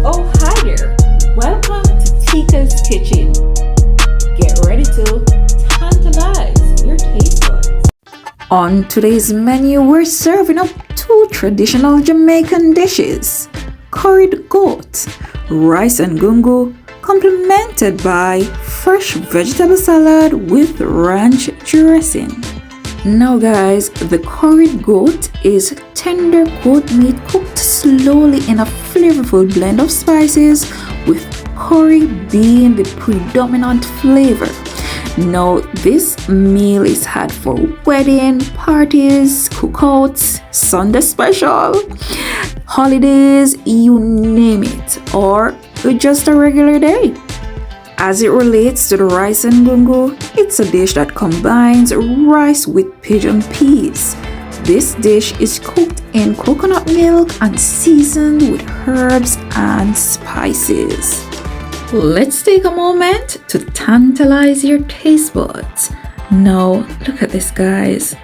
Oh, hi there. Welcome to Teika's Kitchen. Get ready to tantalize your taste buds. On today's menu, we're serving up two traditional Jamaican dishes. Curried goat, rice and gungo, complemented by fresh vegetable salad with ranch dressing. Now guys, the curried goat is tender goat meat cooked slowly in a flavorful blend of spices, with curry being the predominant flavor. Now this meal is had for wedding, parties, cookouts, Sunday special, holidays, you name it, or just a regular day. As it relates to the rice and gungo, it's a dish that combines rice with pigeon peas. This dish is cooked in coconut milk and seasoned with herbs and spices. Let's take a moment to tantalize your taste buds. Now, look at this, guys.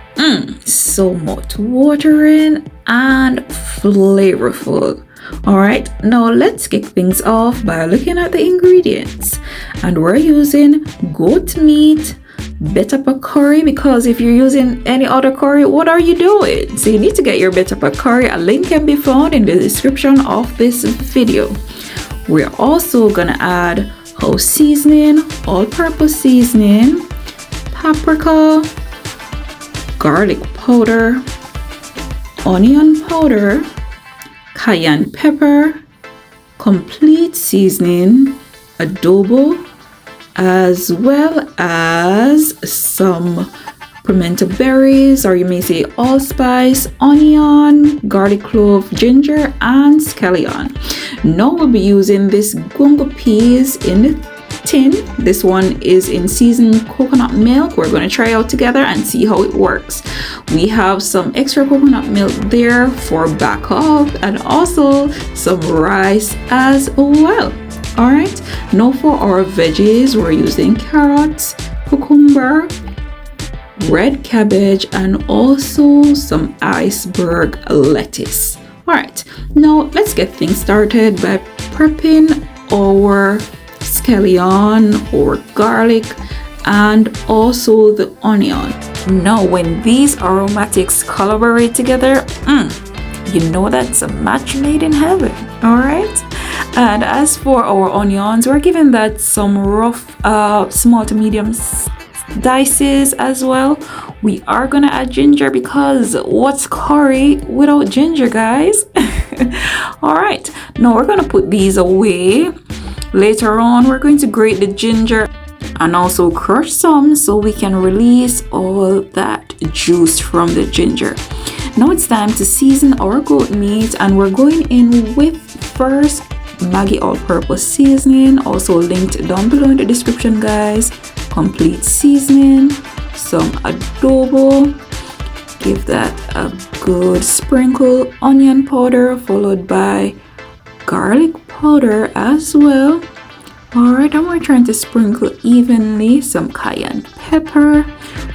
So much watering and flavorful. Alright, now let's kick things off by looking at the ingredients. And we're using goat meat, bell pepper curry, because if you're using any other curry, what are you doing? So you need to get your bell pepper curry. A link can be found in the description of this video. We're also gonna add house seasoning, all-purpose seasoning, paprika, garlic powder, onion powder, cayenne pepper, complete seasoning, adobo, as well as some pimento berries, or you may say allspice, onion, garlic clove, ginger, and scallion. Now we'll be using this gungo peas in the tin. This one is in seasoned coconut milk. We're going to try out together and see how it works. We have some extra coconut milk there for backup, and also some rice as well. All right, now for our veggies, we're using carrots, cucumber, red cabbage, and also some iceberg lettuce. All right, now let's get things started by prepping our scallion or garlic and also the onion. Now when these aromatics collaborate together, you know that's a match made in heaven. All right, and as for our onions, we're giving that some rough small to medium dices as well. We are gonna add ginger, because what's curry without ginger, guys? All right, now we're gonna put these away. Later on, we're going to grate the ginger and also crush some so we can release all that juice from the ginger. Now it's time to season our goat meat, and we're going in with first Maggi all-purpose seasoning, also linked down below in the description, guys. Complete seasoning, some adobo, give that a good sprinkle, onion powder, followed by garlic powder as well. All right, and we're trying to sprinkle evenly some cayenne pepper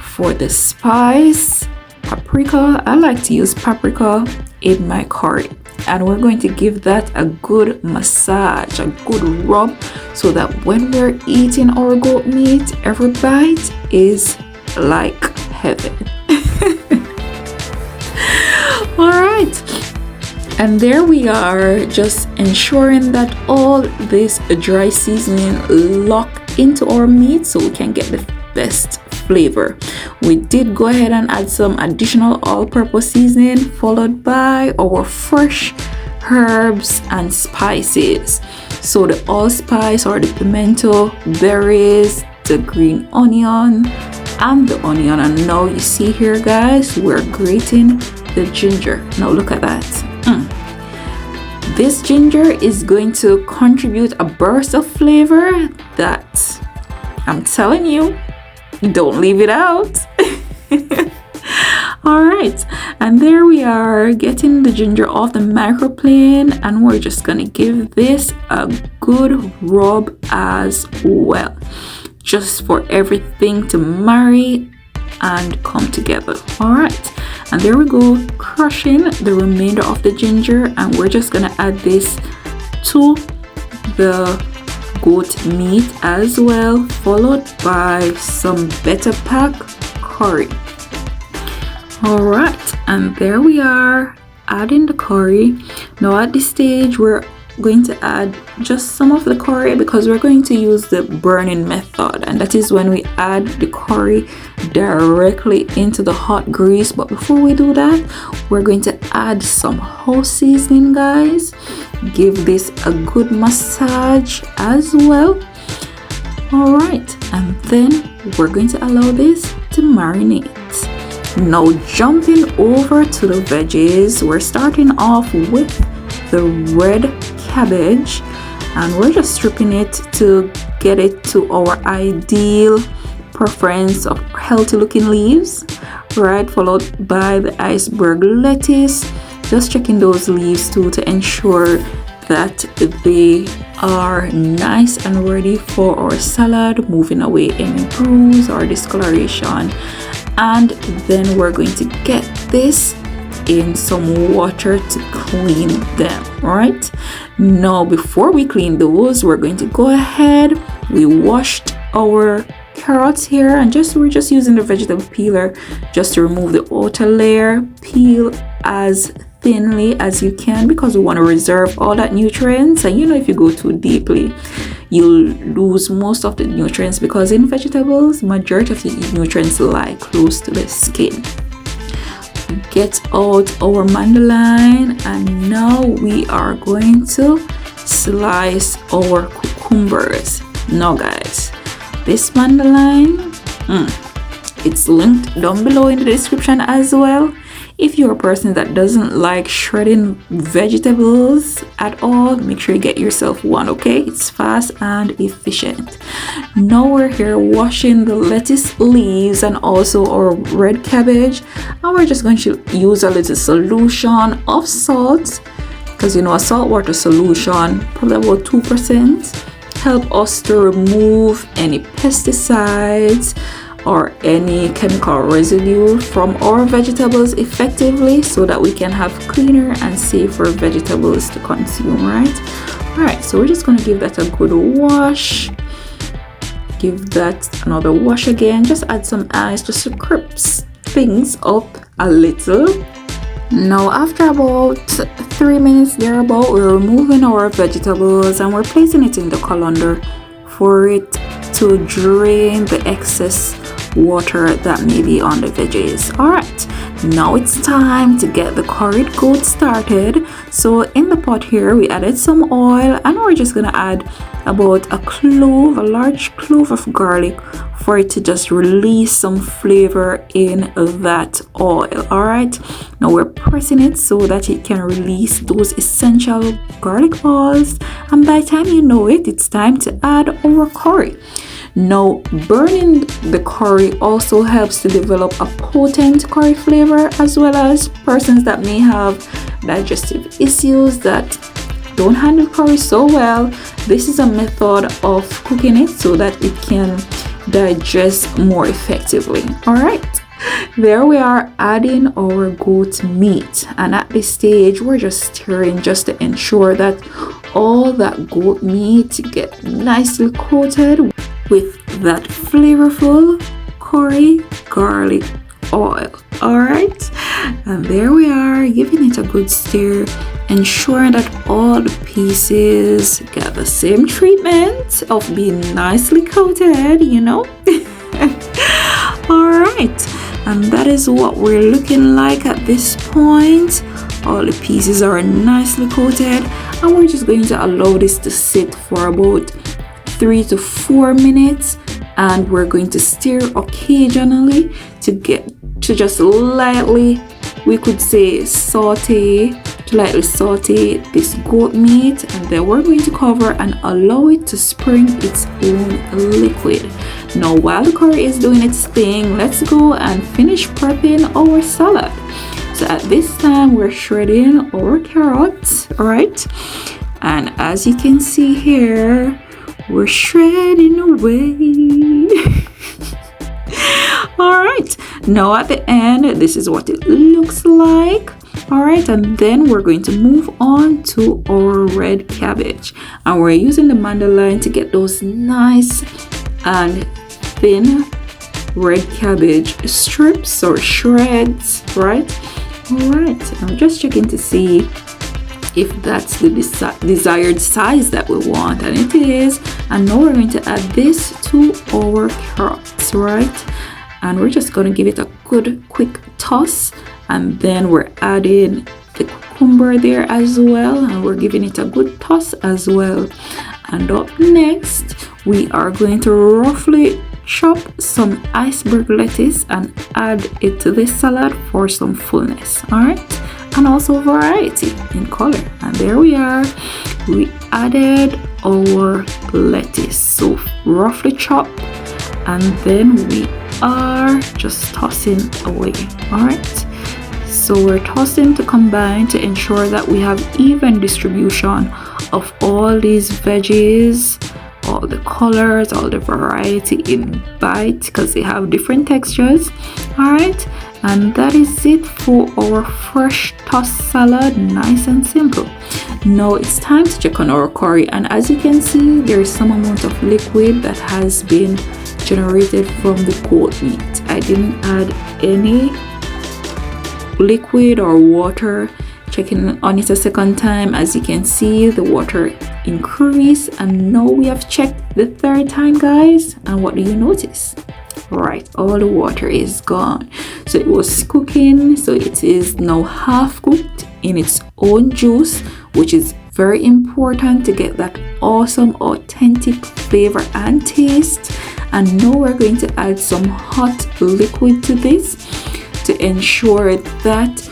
for the spice, paprika. I like to use paprika in my curry, and we're going to give that a good massage, a good rub, so that when we're eating our goat meat, every bite is like heaven. All right, and there we are, just ensuring that all this dry seasoning lock into our meat so we can get the best flavor. We did go ahead and add some additional all-purpose seasoning, followed by our fresh herbs and spices. So the allspice or the pimento berries, the green onion, and the onion. And now you see here, guys, we're grating the ginger. Now look at that. This ginger is going to contribute a burst of flavor that I'm telling you, don't leave it out. All right, and there we are, getting the ginger off the microplane, and we're just gonna give this a good rub as well, just for everything to marry and come together. All right, and there we go, crushing the remainder of the ginger, and we're just gonna add this to the goat meat as well, followed by some better pack curry. Alright, and there we are, adding the curry. Now at this stage we're going to add just some of the curry because we're going to use the burning method, and that is when we add the curry directly into the hot grease. But before we do that, we're going to add some house seasoning, guys. Give this a good massage as well. Alright, and then we're going to allow this to marinate. Now jumping over to the veggies, we're starting off with the red cabbage, and we're just stripping it to get it to our ideal preference of healthy looking leaves, right, followed by the iceberg lettuce. Just checking those leaves too to ensure that they are nice and ready for our salad, moving away any bruise or discoloration. And then we're going to get this in some water to clean them. Right now, before we clean those, we're going to go ahead. We washed our carrots here, and we're just using the vegetable peeler just to remove the outer layer. Peel as thinly as you can because we want to reserve all that nutrients. And if you go too deeply, you'll lose most of the nutrients, because in vegetables majority of the nutrients lie close to the skin. Get out our mandolin, and now we are going to slice our cucumbers. Now guys, this mandolin, it's linked down below in the description as well. If you're a person that doesn't like shredding vegetables at all, make sure you get yourself one, okay? It's fast and efficient. Now we're here washing the lettuce leaves and also our red cabbage, and we're just going to use a little solution of salt, because a salt water solution, probably about 2%, help us to remove any pesticides or any chemical residue from our vegetables effectively, so that we can have cleaner and safer vegetables to consume, right? Alright, so we're just going to give that a good wash. Give that another wash again. Just add some ice just to crisp things up a little. Now after about 3 minutes thereabout, we're removing our vegetables and we're placing it in the colander for it to drain the excess water that may be on the veggies. Alright, now it's time to get the curried goat started. So in the pot here we added some oil, and we're just gonna add about a large clove of garlic for it to just release some flavor in that oil. Alright, now we're pressing it so that it can release those essential garlic oils, and by the time you know it, it's time to add our curry. Now, burning the curry also helps to develop a potent curry flavor, as well as persons that may have digestive issues that don't handle curry so well. This is a method of cooking it so that it can digest more effectively. Alright, there we are, adding our goat meat, and at this stage we're just stirring just to ensure that all that goat meat get nicely coated with that flavorful curry garlic oil. Alright, and there we are, giving it a good stir, ensuring that all the pieces get the same treatment of being nicely coated, Alright, and that is what we're looking like at this point. All the pieces are nicely coated, and we're just going to allow this to sit for about 3 to 4 minutes, and we're going to stir occasionally to just lightly, we could say lightly saute this goat meat, and then we're going to cover and allow it to spring its own liquid. Now while the curry is doing its thing, let's go and finish prepping our salad. So at this time we're shredding our carrots, alright, and as you can see here, we're shredding away. Alright, now at the end, this is what it looks like. All right, and then we're going to move on to our red cabbage, and we're using the mandolin to get those nice and thin red cabbage strips or shreds, right? All right, I'm just checking to see if that's the desired size that we want, and it is. And now we're going to add this to our carrots, right? And we're just going to give it a good quick toss, and then we're adding the cucumber there as well, and we're giving it a good toss as well. And up next we are going to roughly chop some iceberg lettuce and add it to this salad for some fullness, all right, and also variety in color. And there we are, we added our lettuce, so roughly chopped, and then we are just tossing away. All right, so we're tossing to combine to ensure that we have even distribution of all these veggies, all the colors, all the variety in bite, because they have different textures. All right, and that is it for our fresh tossed salad, nice and simple. Now it's time to check on our curry, and as you can see, there's some amount of liquid that has been generated from the goat meat. I didn't add any liquid or water. Checking on it a second time, as you can see, the water increased, and now we have checked the third time, guys, and what do you notice? Right, all the water is gone. So it was cooking, so it is now half cooked in its own juice, which is very important to get that awesome authentic flavor and taste. And now we're going to add some hot liquid to this to ensure that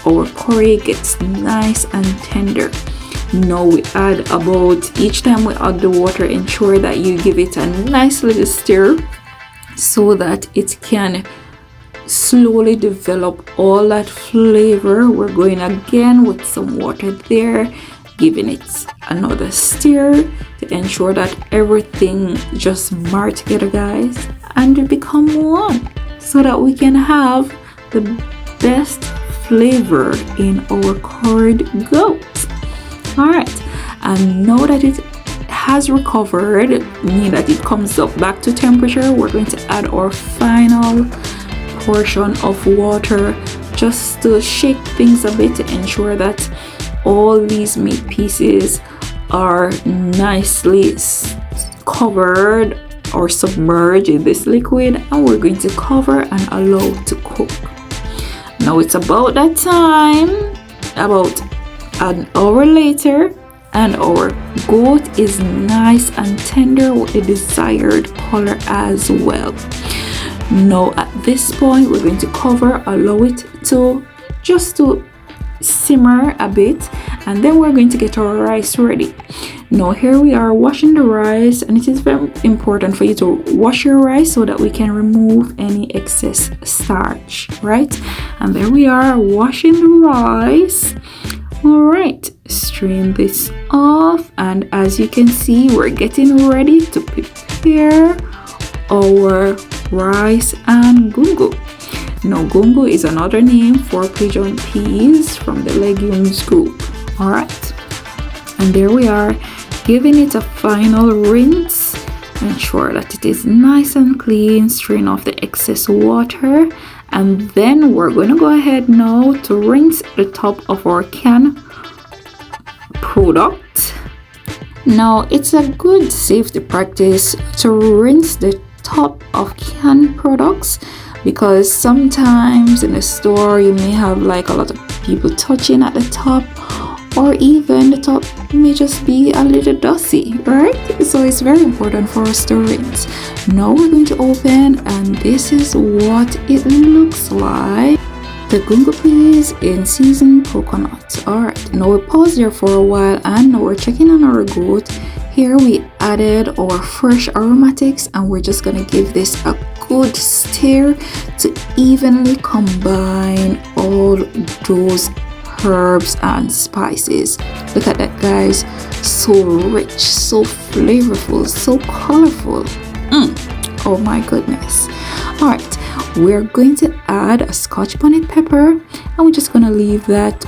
our curry gets nice and tender. Now we add about, each time we add the water, ensure that you give it a nice little stir so that it can slowly develop all that flavor. We're going again with some water there, giving it another stir to ensure that everything just marry together, guys, and become one, so that we can have the best flavor in our curried goat. All right, and now that it has recovered, meaning that it comes up back to temperature, we're going to add our final portion of water just to shake things a bit to ensure that all these meat pieces are nicely covered or submerged in this liquid, and we're going to cover and allow to cook. Now it's about that time, about an hour later, and our goat is nice and tender with the desired color as well. Now at this point, we're going to cover, allow it to just to simmer a bit, and then we're going to get our rice ready. Now here we are washing the rice, and it is very important for you to wash your rice so that we can remove any excess starch, right? And there we are washing the rice. All right, strain this off, and as you can see, we're getting ready to prepare our rice and gungo. Now gungo is another name for pigeon peas from the legumes group. All right, and there we are, giving it a final rinse. Ensure that it is nice and clean, strain off the excess water, and then we're going to go ahead now to rinse the top of our can product. Now it's a good safety practice to rinse the top of canned products, because sometimes in the store you may have like a lot of people touching at the top, or even the top may just be a little dusty, right? So it's very important for us to rinse. Now we're going to open, and this is what it looks like. The gungo peas in seasoned coconut. All right, now we pause there for a while, and now we're checking on our goat. Here we added our fresh aromatics, and we're just gonna give this a good stir to evenly combine all those herbs and spices. Look at that, guys, so rich, so flavorful, so colorful. Oh my goodness. All right, we're going to add a Scotch bonnet pepper, and we're just gonna leave that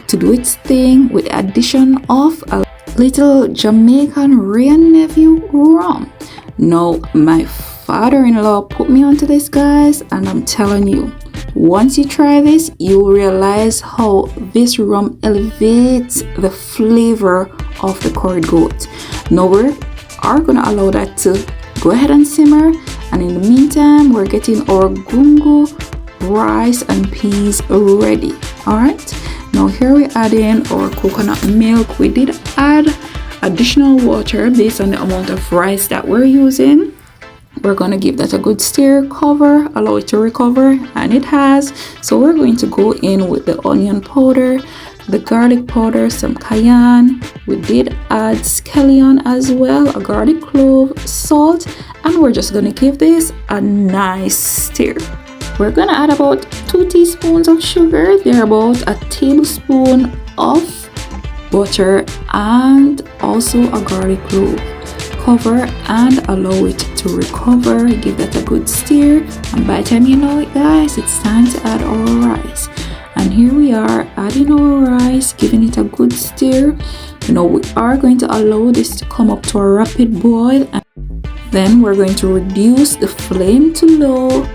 to do its thing with the addition of a little Jamaican Wray & Nephew rum. Now, my father-in-law put me onto this, guys, and I'm telling you, once you try this, you'll realize how this rum elevates the flavor of the Curried Goat. Now we are gonna allow that to go ahead and simmer, and in the meantime, we're getting our gungo, rice and peas ready. All right. Now here we add in our coconut milk. We did add additional water based on the amount of rice that we're using. We're going to give that a good stir, cover, allow it to recover, and it has. So we're going to go in with the onion powder, the garlic powder, some cayenne. We did add scallion as well, a garlic clove, salt, and we're just going to give this a nice stir. We're going to add about 2 teaspoons of sugar. They're about a tablespoon of butter and also a garlic clove. Cover and allow it to recover. Give that a good stir, and by the time you know it, guys, it's time to add our rice. And here we are adding our rice, giving it a good stir. Now we are going to allow this to come up to a rapid boil, and then we're going to reduce the flame to low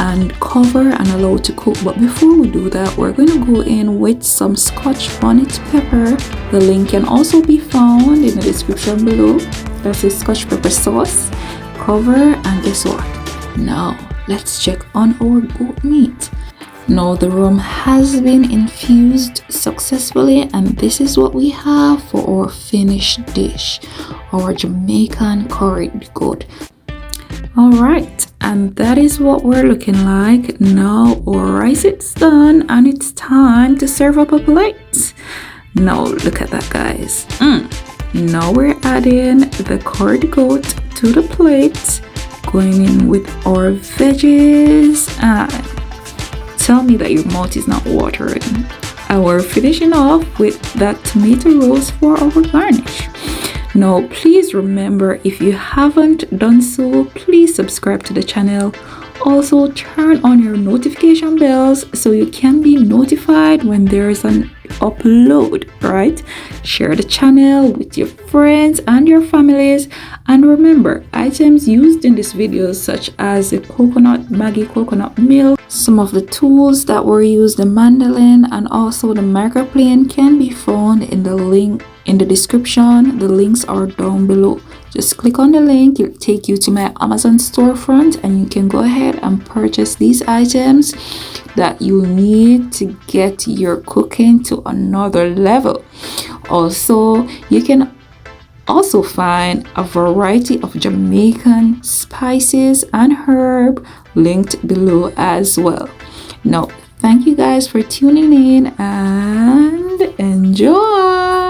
and cover and allow it to cook. But before we do that, we're going to go in with some Scotch bonnet pepper. The link can also be found in the description below. That's a Scotch pepper sauce. Cover, and guess what? Now let's check on our goat meat. Now the rum has been infused successfully, and this is what we have for our finished dish, our Jamaican Curried Goat. All right, and that is what we're looking like. Now our rice is done, and it's time to serve up a plate. Now look at that, guys. Now we're adding the Curried Goat to the plate, going in with our veggies. Tell me that your mouth is not watering. And we're finishing off with that tomato roast for our garnish. Now, please remember, if you haven't done so, please subscribe to the channel. Also, turn on your notification bells so you can be notified when there's an upload, right? Share the channel with your friends and your families. And remember, items used in this video, such as the Maggi coconut milk, some of the tools that were used, the mandolin, and also the microplane, can be found in the link in the description. The links are down below. Just click on the link, it'll take you to my Amazon storefront, and you can go ahead and purchase these items that you need to get your cooking to another level. Also, you can also find a variety of Jamaican spices and herb linked below as well. Now, thank you guys for tuning in, and enjoy.